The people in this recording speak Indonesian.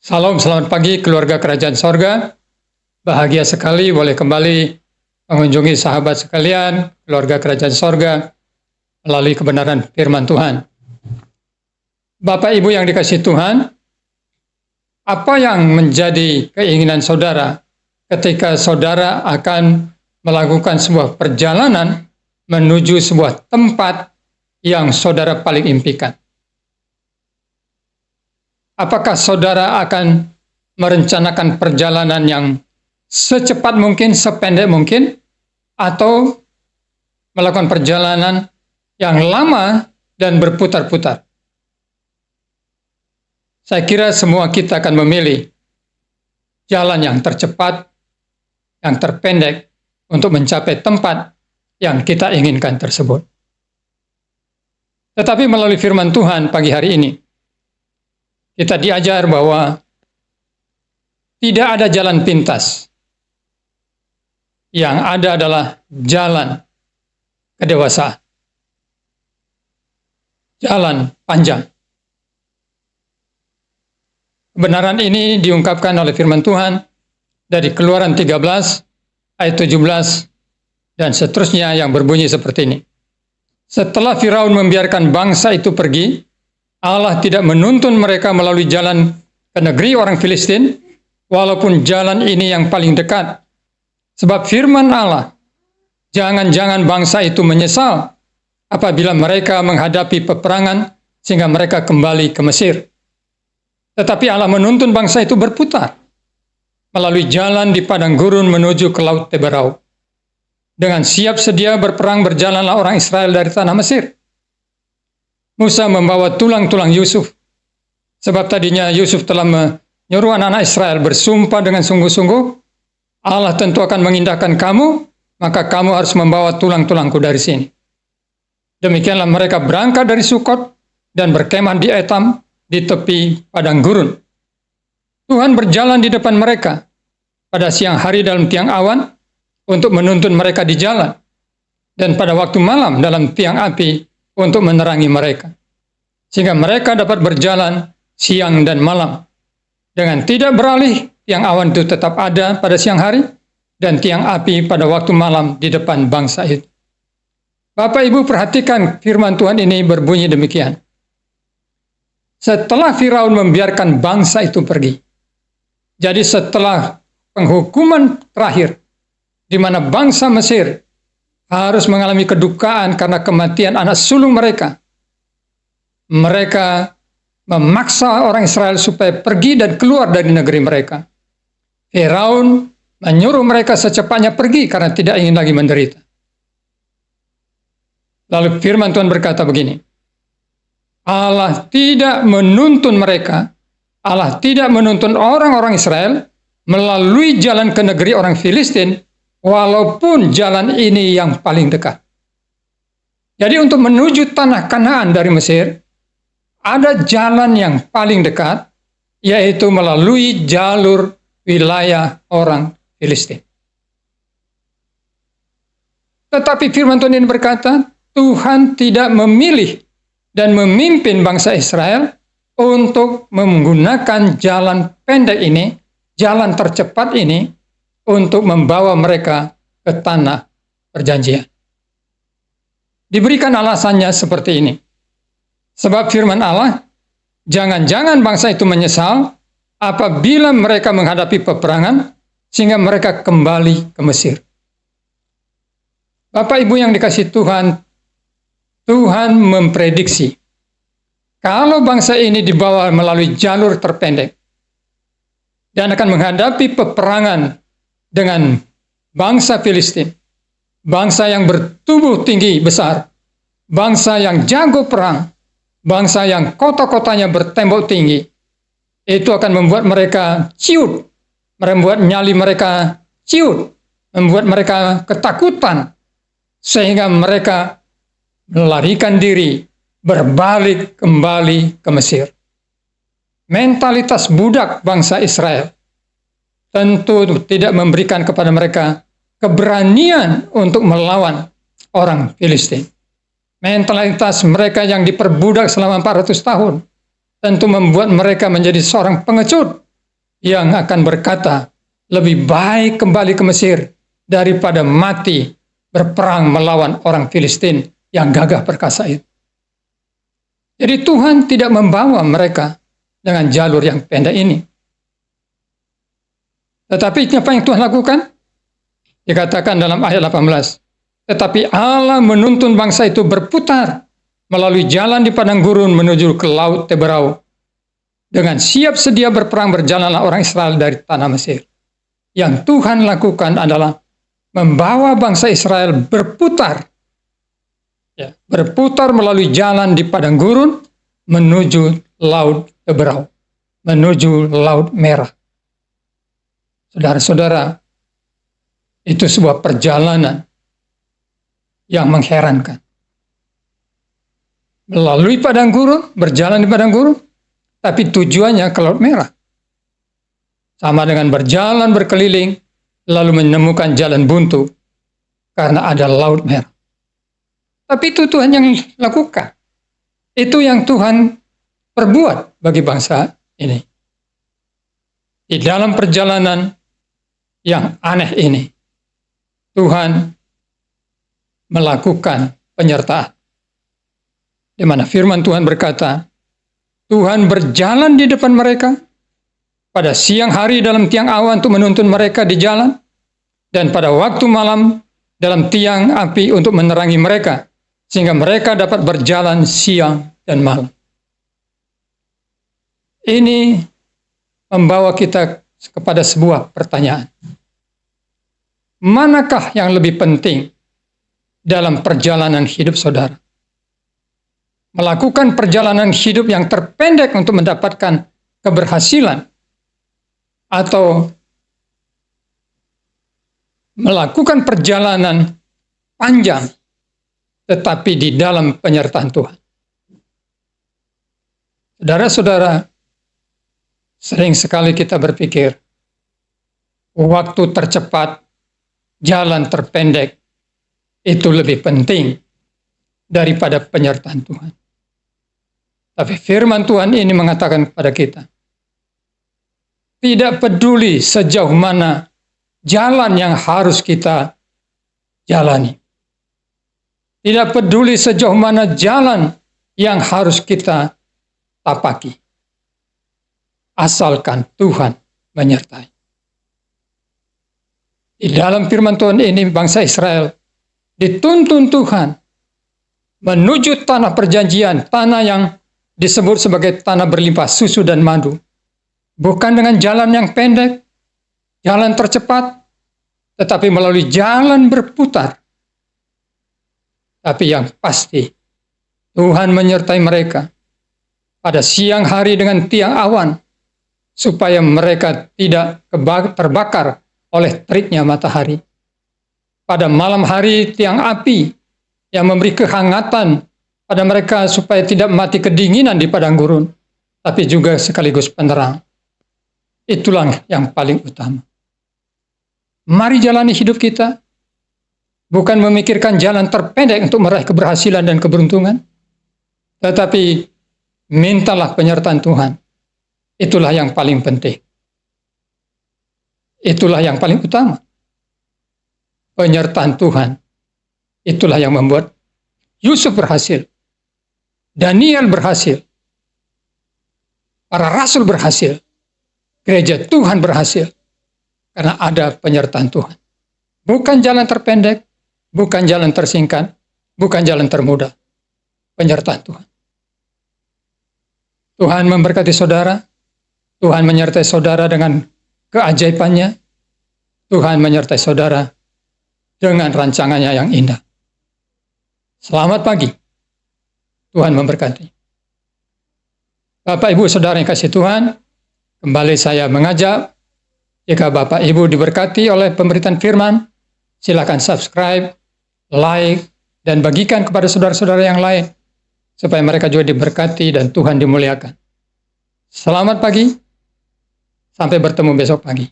Salam, selamat pagi keluarga Kerajaan Sorga. Bahagia sekali boleh kembali mengunjungi sahabat sekalian, keluarga Kerajaan Sorga, melalui kebenaran firman Tuhan. Bapak Ibu yang dikasihi Tuhan, apa yang menjadi keinginan saudara ketika saudara akan melakukan sebuah perjalanan menuju sebuah tempat yang saudara paling impikan? Apakah saudara akan merencanakan perjalanan yang secepat mungkin, sependek mungkin, atau melakukan perjalanan yang lama dan berputar-putar? Saya kira semua kita akan memilih jalan yang tercepat, yang terpendek untuk mencapai tempat yang kita inginkan tersebut. Tetapi melalui firman Tuhan pagi hari ini, kita diajar bahwa tidak ada jalan pintas. Yang ada adalah jalan kedewasaan. Jalan panjang. Kebenaran ini diungkapkan oleh firman Tuhan dari Keluaran 13 ayat 17 dan seterusnya yang berbunyi seperti ini. Setelah Firaun membiarkan bangsa itu pergi, Allah tidak menuntun mereka melalui jalan ke negeri orang Filistin, walaupun jalan ini yang paling dekat. Sebab firman Allah, jangan-jangan bangsa itu menyesal apabila mereka menghadapi peperangan sehingga mereka kembali ke Mesir. Tetapi Allah menuntun bangsa itu berputar melalui jalan di padang gurun menuju ke Laut Teberau. Dengan siap sedia berperang berjalanlah orang Israel dari tanah Mesir. Musa membawa tulang-tulang Yusuf. Sebab tadinya Yusuf telah menyuruh anak-anak Israel bersumpah dengan sungguh-sungguh, Allah tentu akan mengindahkan kamu, maka kamu harus membawa tulang-tulangku dari sini. Demikianlah mereka berangkat dari Sukot dan berkemah di Etam di tepi padang gurun. Tuhan berjalan di depan mereka pada siang hari dalam tiang awan untuk menuntun mereka di jalan, dan pada waktu malam dalam tiang api untuk menerangi mereka, sehingga mereka dapat berjalan siang dan malam. Dengan tidak beralih, tiang awan itu tetap ada pada siang hari, dan tiang api pada waktu malam di depan bangsa itu. Bapak Ibu perhatikan firman Tuhan ini berbunyi demikian. Setelah Firaun membiarkan bangsa itu pergi, jadi setelah penghukuman terakhir, di mana bangsa Mesir harus mengalami kedukaan karena kematian anak sulung mereka. Mereka memaksa orang Israel supaya pergi dan keluar dari negeri mereka. Firaun menyuruh mereka secepatnya pergi karena tidak ingin lagi menderita. Lalu firman Tuhan berkata begini, Allah tidak menuntun mereka, Allah tidak menuntun orang-orang Israel melalui jalan ke negeri orang Filistin, walaupun jalan ini yang paling dekat. Jadi untuk menuju tanah Kanaan dari Mesir, ada jalan yang paling dekat, yaitu melalui jalur wilayah orang Filistin. Tetapi firman Tuhan ini berkata, Tuhan tidak memilih dan memimpin bangsa Israel untuk menggunakan jalan pendek ini, jalan tercepat ini, untuk membawa mereka ke tanah perjanjian. Diberikan alasannya seperti ini. Sebab firman Allah, jangan-jangan bangsa itu menyesal apabila mereka menghadapi peperangan sehingga mereka kembali ke Mesir. Bapak Ibu yang dikasihi Tuhan, Tuhan memprediksi kalau bangsa ini dibawa melalui jalur terpendek dan akan menghadapi peperangan dengan bangsa Filistin, bangsa yang bertubuh tinggi besar, bangsa yang jago perang, bangsa yang kota-kotanya bertembok tinggi, itu akan membuat mereka ciut, membuat nyali mereka ciut, membuat mereka ketakutan, sehingga mereka melarikan diri, berbalik kembali ke Mesir. Mentalitas budak bangsa Israel tentu tidak memberikan kepada mereka keberanian untuk melawan orang Filistin. Mentalitas mereka yang diperbudak selama 400 tahun tentu membuat mereka menjadi seorang pengecut yang akan berkata, lebih baik kembali ke Mesir daripada mati berperang melawan orang Filistin yang gagah perkasa itu. Jadi Tuhan tidak membawa mereka dengan jalur yang pendek ini. Tetapi apa yang Tuhan lakukan? Dikatakan dalam ayat 18, tetapi Allah menuntun bangsa itu berputar melalui jalan di padang gurun menuju ke laut Teberau. Dengan siap sedia berperang berjalanlah orang Israel dari tanah Mesir. Yang Tuhan lakukan adalah membawa bangsa Israel berputar. Ya, berputar melalui jalan di padang gurun menuju laut Teberau, menuju laut Merah. Saudara-saudara, itu sebuah perjalanan yang mengherankan. Melalui padang gurun, berjalan di padang gurun, tapi tujuannya ke Laut Merah. Sama dengan berjalan berkeliling, lalu menemukan jalan buntu, karena ada Laut Merah. Tapi itu Tuhan yang lakukan. Itu yang Tuhan perbuat bagi bangsa ini. Di dalam perjalanan yang aneh ini, Tuhan melakukan penyertaan. Di mana firman Tuhan berkata, Tuhan berjalan di depan mereka pada siang hari dalam tiang awan untuk menuntun mereka di jalan, dan pada waktu malam dalam tiang api untuk menerangi mereka, sehingga mereka dapat berjalan siang dan malam. Ini membawa kita kepada sebuah pertanyaan. Manakah yang lebih penting dalam perjalanan hidup saudara? Melakukan perjalanan hidup yang terpendek untuk mendapatkan keberhasilan, atau melakukan perjalanan panjang tetapi di dalam penyertaan Tuhan. Saudara-saudara, sering sekali kita berpikir waktu tercepat, jalan terpendek itu lebih penting daripada penyertaan Tuhan. Tapi firman Tuhan ini mengatakan kepada kita, tidak peduli sejauh mana jalan yang harus kita jalani. Tidak peduli sejauh mana jalan yang harus kita tapaki. Asalkan Tuhan menyertai. Di dalam firman Tuhan ini bangsa Israel dituntun Tuhan menuju tanah perjanjian, tanah yang disebut sebagai tanah berlimpah susu dan madu. Bukan dengan jalan yang pendek, jalan tercepat, tetapi melalui jalan berputar. Tapi yang pasti, Tuhan menyertai mereka pada siang hari dengan tiang awan, supaya mereka tidak terbakar oleh teriknya matahari. Pada malam hari tiang api yang memberi kehangatan pada mereka supaya tidak mati kedinginan di padang gurun, tapi juga sekaligus penerang. Itulah yang paling utama. Mari jalani hidup kita, bukan memikirkan jalan terpendek untuk meraih keberhasilan dan keberuntungan, tetapi mintalah penyertaan Tuhan. Itulah yang paling penting. Itulah yang paling utama. Penyertaan Tuhan. Itulah yang membuat Yusuf berhasil. Daniel berhasil. Para rasul berhasil. Gereja Tuhan berhasil. Karena ada penyertaan Tuhan. Bukan jalan terpendek, bukan jalan tersingkat, bukan jalan termudah. Penyertaan Tuhan. Tuhan memberkati saudara. Tuhan menyertai saudara dengan keajaibannya. Tuhan menyertai saudara dengan rancangannya yang indah. Selamat pagi. Tuhan memberkati. Bapak, Ibu, Saudara yang kasih Tuhan, kembali saya mengajak, jika Bapak, Ibu diberkati oleh pemberitaan firman, silakan subscribe, like, dan bagikan kepada saudara-saudara yang lain, supaya mereka juga diberkati dan Tuhan dimuliakan. Selamat pagi, sampai bertemu besok pagi.